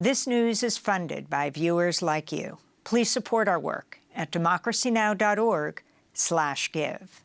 This news is funded by viewers like you. Please support our work at democracynow.org/give.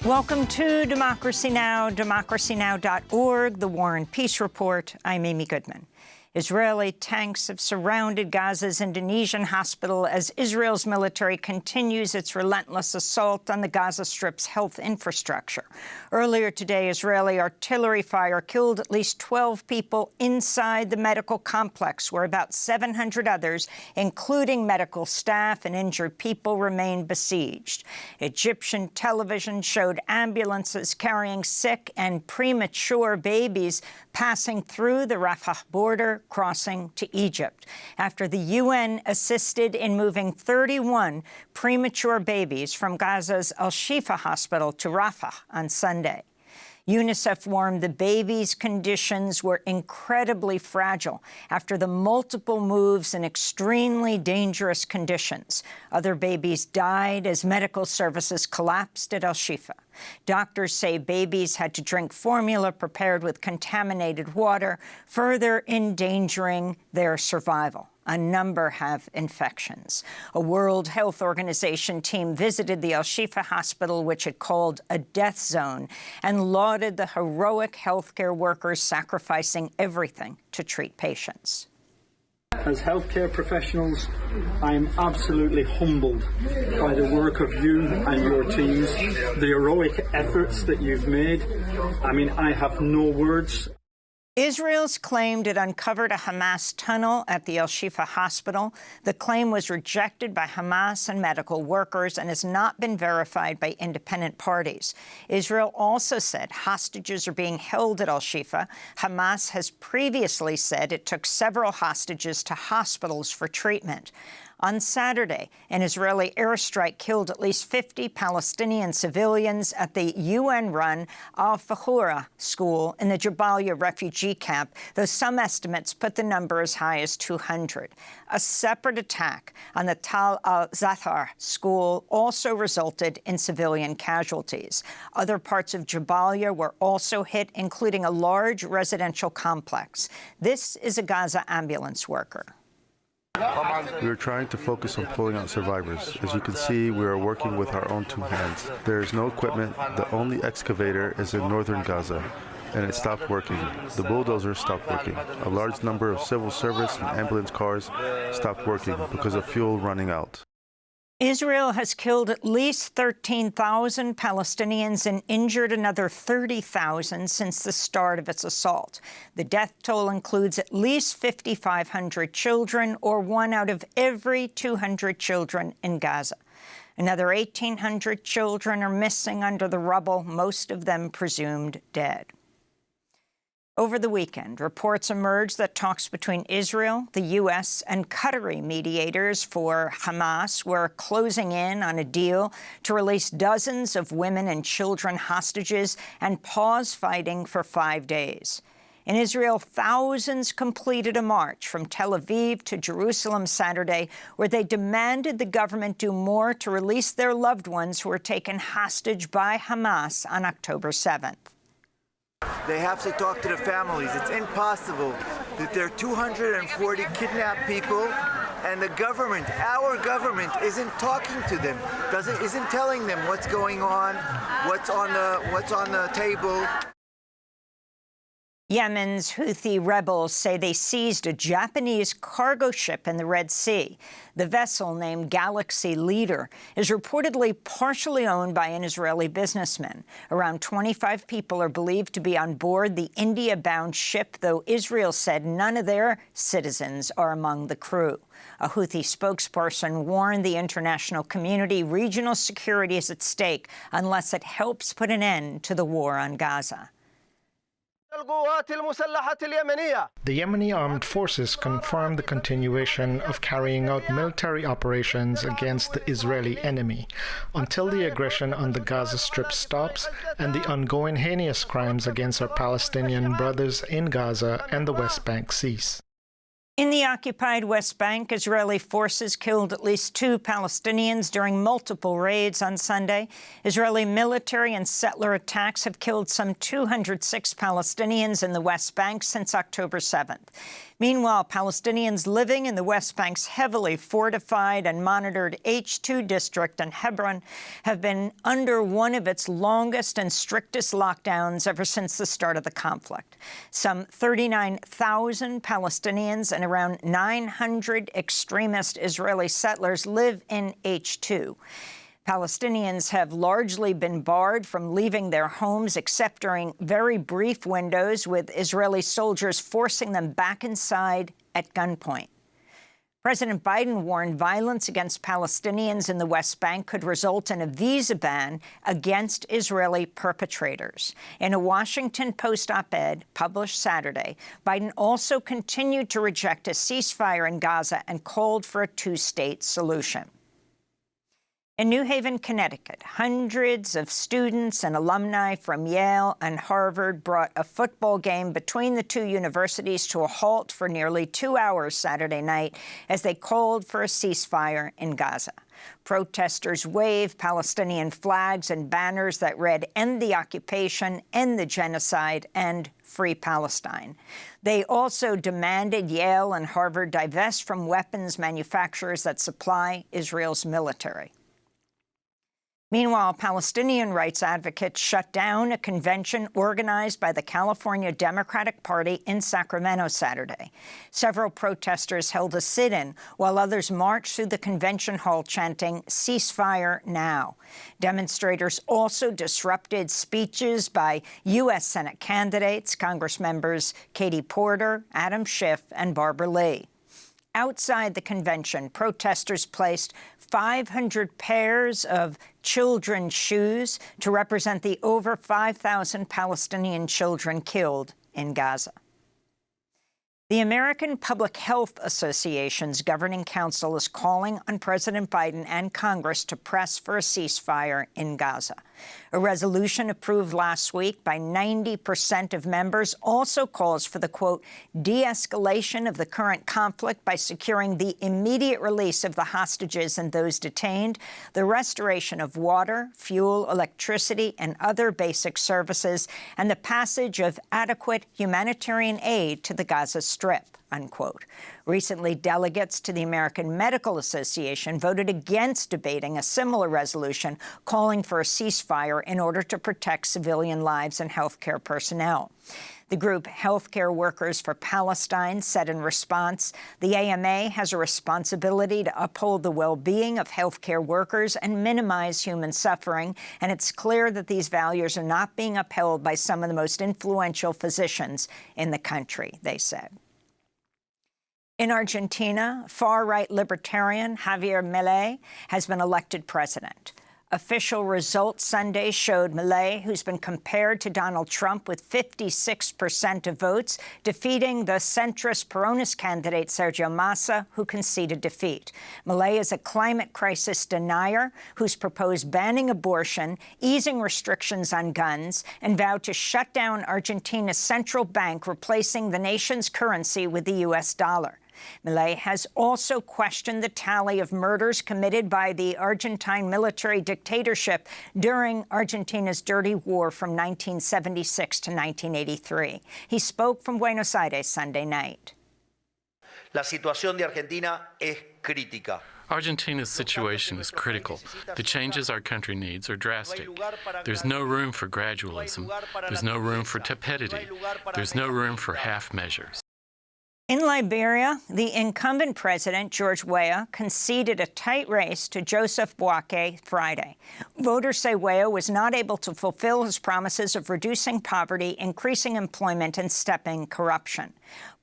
Welcome to Democracy Now!, democracynow.org, the War and Peace Report. I'm Amy Goodman. Israeli tanks have surrounded Gaza's Indonesian hospital as Israel's military continues its relentless assault on the Gaza Strip's health infrastructure. Earlier today, Israeli artillery fire killed at least 12 people inside the medical complex, where about 700 others, including medical staff and injured people, remain besieged. Egyptian television showed ambulances carrying sick and premature babies passing through the Rafah border, crossing to Egypt, after the UN assisted in moving 31 premature babies from Gaza's Al-Shifa hospital to Rafah on Sunday. UNICEF warned the babies' conditions were incredibly fragile after the multiple moves in extremely dangerous conditions. Other babies died as medical services collapsed at Al-Shifa. Doctors say babies had to drink formula prepared with contaminated water, further endangering their survival. A number have infections. A World Health Organization team visited the Al-Shifa hospital, which it called a death zone, and lauded the heroic healthcare workers sacrificing everything to treat patients. As healthcare professionals, I am absolutely humbled by the work of you and your teams, the heroic efforts that you've made. I mean, I have no words. Israel's claimed it uncovered a Hamas tunnel at the Al-Shifa hospital. The claim was rejected by Hamas and medical workers and has not been verified by independent parties. Israel also said hostages are being held at Al-Shifa. Hamas has previously said it took several hostages to hospitals for treatment. On Saturday, an Israeli airstrike killed at least 50 Palestinian civilians at the UN-run Al-Fahura school in the Jabalia refugee camp, though some estimates put the number as high as 200. A separate attack on the Tal al-Zathar school also resulted in civilian casualties. Other parts of Jabalia were also hit, including a large residential complex. This is a Gaza ambulance worker. We are trying to focus on pulling out survivors. As you can see, we are working with our own two hands. There is no equipment. The only excavator is in northern Gaza, and it stopped working. The bulldozer stopped working. A large number of civil service and ambulance cars stopped working because of fuel running out. Israel has killed at least 13,000 Palestinians and injured another 30,000 since the start of its assault. The death toll includes at least 5,500 children, or 1 out of every 200 children in Gaza. Another 1,800 children are missing under the rubble, most of them presumed dead. Over the weekend, reports emerged that talks between Israel, the U.S., and Qatari mediators for Hamas were closing in on a deal to release dozens of women and children hostages and pause fighting for 5 days. In Israel, thousands completed a march from Tel Aviv to Jerusalem Saturday, where they demanded the government do more to release their loved ones who were taken hostage by Hamas on October 7th. They have to talk to the families. It's impossible that there are 240 kidnapped people and the government, our government, isn't talking to them, isn't telling them what's going on, what's on the table. Yemen's Houthi rebels say they seized a Japanese cargo ship in the Red Sea. The vessel, named Galaxy Leader, is reportedly partially owned by an Israeli businessman. Around 25 people are believed to be on board the India-bound ship, though Israel said none of their citizens are among the crew. A Houthi spokesperson warned the international community regional security is at stake unless it helps put an end to the war on Gaza. The Yemeni armed forces confirmed the continuation of carrying out military operations against the Israeli enemy until the aggression on the Gaza Strip stops and the ongoing heinous crimes against our Palestinian brothers in Gaza and the West Bank cease. In the occupied West Bank, Israeli forces killed at least 2 Palestinians during multiple raids on Sunday. Israeli military and settler attacks have killed some 206 Palestinians in the West Bank since October 7th. Meanwhile, Palestinians living in the West Bank's heavily fortified and monitored H2 district in Hebron have been under one of its longest and strictest lockdowns ever since the start of the conflict. Some 39,000 Palestinians and around 900 extremist Israeli settlers live in H2. Palestinians have largely been barred from leaving their homes except during very brief windows, with Israeli soldiers forcing them back inside at gunpoint. President Biden warned violence against Palestinians in the West Bank could result in a visa ban against Israeli perpetrators. In a Washington Post op-ed published Saturday, Biden also continued to reject a ceasefire in Gaza and called for a two-state solution. In New Haven, Connecticut, hundreds of students and alumni from Yale and Harvard brought a football game between the two universities to a halt for nearly 2 hours Saturday night as they called for a ceasefire in Gaza. Protesters waved Palestinian flags and banners that read, "End the occupation, end the genocide, and free Palestine." They also demanded Yale and Harvard divest from weapons manufacturers that supply Israel's military. Meanwhile, Palestinian rights advocates shut down a convention organized by the California Democratic Party in Sacramento Saturday. Several protesters held a sit-in, while others marched through the convention hall chanting, "Ceasefire now." Demonstrators also disrupted speeches by U.S. Senate candidates, Congressmembers Katie Porter, Adam Schiff, and Barbara Lee. Outside the convention, protesters placed 500 pairs of children's shoes to represent the over 5,000 Palestinian children killed in Gaza. The American Public Health Association's governing council is calling on President Biden and Congress to press for a ceasefire in Gaza. A resolution approved last week by 90% of members also calls for the, quote, de-escalation of the current conflict by securing the immediate release of the hostages and those detained, the restoration of water, fuel, electricity, and other basic services, and the passage of adequate humanitarian aid to the Gaza Strip, unquote. Recently, delegates to the American Medical Association voted against debating a similar resolution calling for a ceasefire in order to protect civilian lives and healthcare personnel. The group Healthcare Workers for Palestine said in response, the AMA has a responsibility to uphold the well-being of healthcare workers and minimize human suffering, and it's clear that these values are not being upheld by some of the most influential physicians in the country, they said. In Argentina, far-right libertarian Javier Milei has been elected president. Official results Sunday showed Milei, who's been compared to Donald Trump with 56% of votes, defeating the centrist Peronist candidate Sergio Massa, who conceded defeat. Milei is a climate crisis denier who's proposed banning abortion, easing restrictions on guns, and vowed to shut down Argentina's central bank, replacing the nation's currency with the U.S. dollar. Milei has also questioned the tally of murders committed by the Argentine military dictatorship during Argentina's dirty war from 1976 to 1983. He spoke from Buenos Aires Sunday night. La situación de Argentina es crítica. Argentina's situation is critical. The changes our country needs are drastic. There's no room for gradualism. There's no room for tepidity. There's no room for half measures. In Liberia, the incumbent president, George Weah, conceded a tight race to Joseph Boakai Friday. Voters say Weah was not able to fulfill his promises of reducing poverty, increasing employment, and stepping corruption.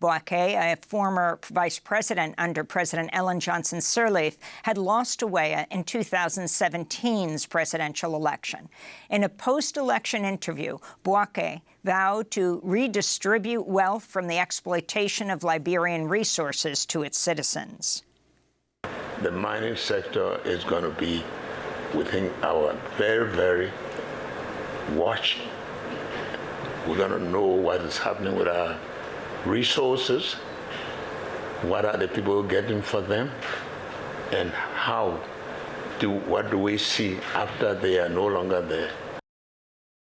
Boakai, a former vice president under President Ellen Johnson Sirleaf, had lost to Weah in 2017's presidential election. In a post-election interview, Boakai vowed to redistribute wealth from the exploitation of Liberian resources to its citizens. The mining sector is going to be within our very, very watch. We're going to know what is happening with our resources. What are the people getting for them? And what do we see after they are no longer there?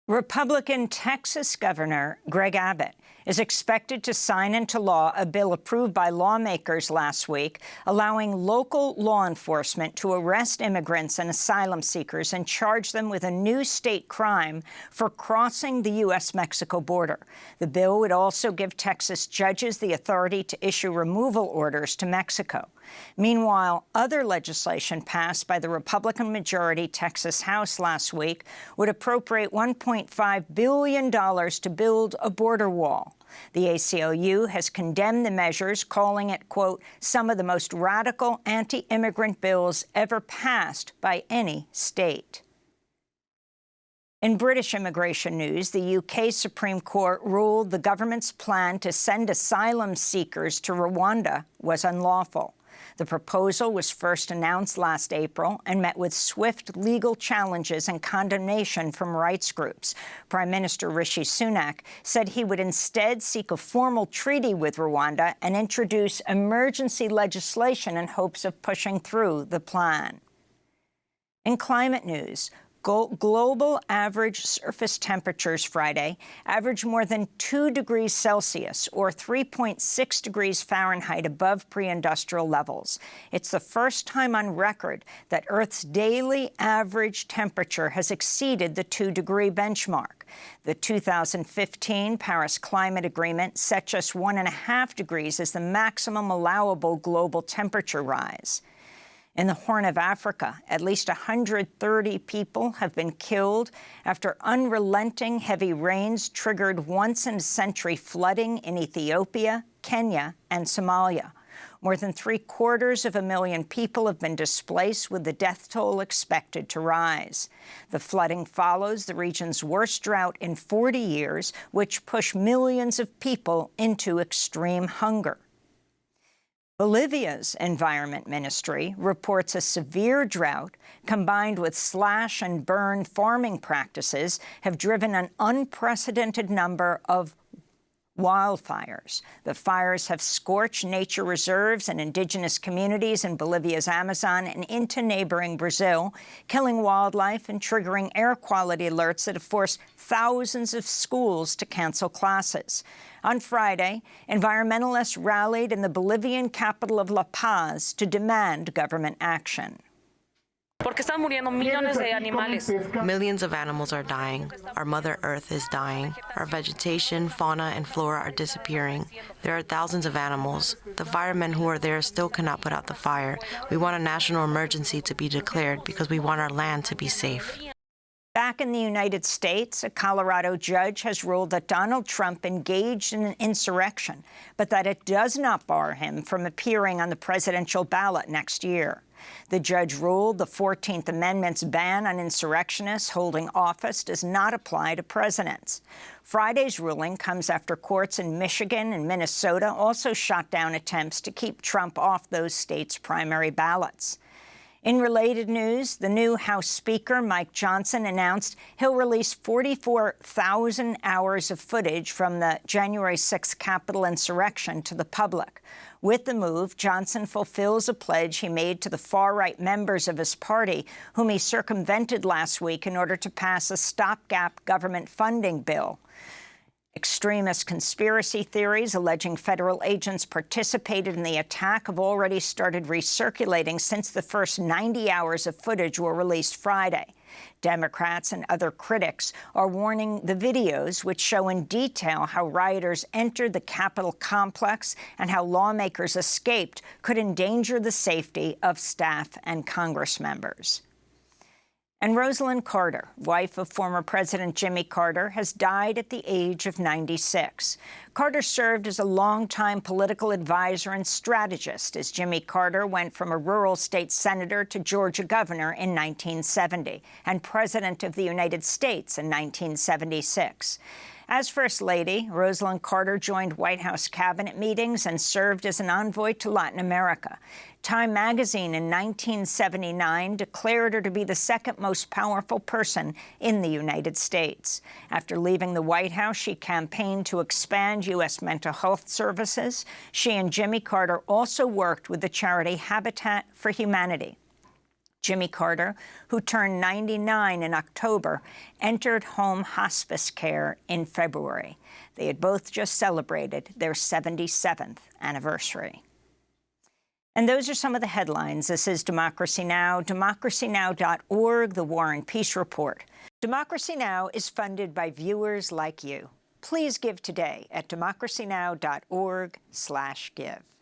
Republican Texas Governor Greg Abbott is expected to sign into law a bill approved by lawmakers last week, allowing local law enforcement to arrest immigrants and asylum seekers and charge them with a new state crime for crossing the U.S.-Mexico border. The bill would also give Texas judges the authority to issue removal orders to Mexico. Meanwhile, other legislation passed by the Republican-majority Texas House last week would appropriate $1.5 billion to build a border wall. The ACLU has condemned the measures, calling it, quote, some of the most radical anti-immigrant bills ever passed by any state. In British immigration news, the UK Supreme Court ruled the government's plan to send asylum seekers to Rwanda was unlawful. The proposal was first announced last April and met with swift legal challenges and condemnation from rights groups. Prime Minister Rishi Sunak said he would instead seek a formal treaty with Rwanda and introduce emergency legislation in hopes of pushing through the plan. In climate news, global average surface temperatures Friday averaged more than 2 degrees Celsius, or 3.6 degrees Fahrenheit above pre-industrial levels. It's the first time on record that Earth's daily average temperature has exceeded the 2-degree benchmark. The 2015 Paris Climate Agreement set just 1.5 degrees as the maximum allowable global temperature rise. In the Horn of Africa, at least 130 people have been killed after unrelenting heavy rains triggered once-in-a-century flooding in Ethiopia, Kenya, and Somalia. More than 750,000 people have been displaced, with the death toll expected to rise. The flooding follows the region's worst drought in 40 years, which pushed millions of people into extreme hunger. Bolivia's Environment Ministry reports a severe drought combined with slash-and-burn farming practices have driven an unprecedented number of wildfires. The fires have scorched nature reserves and indigenous communities in Bolivia's Amazon and into neighboring Brazil, killing wildlife and triggering air quality alerts that have forced thousands of schools to cancel classes. On Friday, environmentalists rallied in the Bolivian capital of La Paz to demand government action. Millions of animals are dying. Our Mother Earth is dying. Our vegetation, fauna, and flora are disappearing. There are thousands of animals. The firemen who are there still cannot put out the fire. We want a national emergency to be declared because we want our land to be safe. Back in the United States, a Colorado judge has ruled that Donald Trump engaged in an insurrection, but that it does not bar him from appearing on the presidential ballot next year. The judge ruled the 14th Amendment's ban on insurrectionists holding office does not apply to presidents. Friday's ruling comes after courts in Michigan and Minnesota also shot down attempts to keep Trump off those states' primary ballots. In related news, the new House Speaker, Mike Johnson, announced he'll release 44,000 hours of footage from the January 6th Capitol insurrection to the public. With the move, Johnson fulfills a pledge he made to the far-right members of his party, whom he circumvented last week in order to pass a stopgap government funding bill. Extremist conspiracy theories alleging federal agents participated in the attack have already started recirculating since the first 90 hours of footage were released Friday. Democrats and other critics are warning the videos, which show in detail how rioters entered the Capitol complex and how lawmakers escaped, could endanger the safety of staff and Congress members. And Rosalynn Carter, wife of former President Jimmy Carter, has died at the age of 96. Carter served as a longtime political advisor and strategist as Jimmy Carter went from a rural state senator to Georgia governor in 1970 and president of the United States in 1976. As First Lady, Rosalynn Carter joined White House cabinet meetings and served as an envoy to Latin America. Time magazine in 1979 declared her to be the second most powerful person in the United States. After leaving the White House, she campaigned to expand U.S. mental health services. She and Jimmy Carter also worked with the charity Habitat for Humanity. Jimmy Carter, who turned 99 in October, entered home hospice care in February. They had both just celebrated their 77th anniversary. And those are some of the headlines. This is Democracy Now!, democracynow.org, the War and Peace Report. Democracy Now! Is funded by viewers like you. Please give today at democracynow.org/give.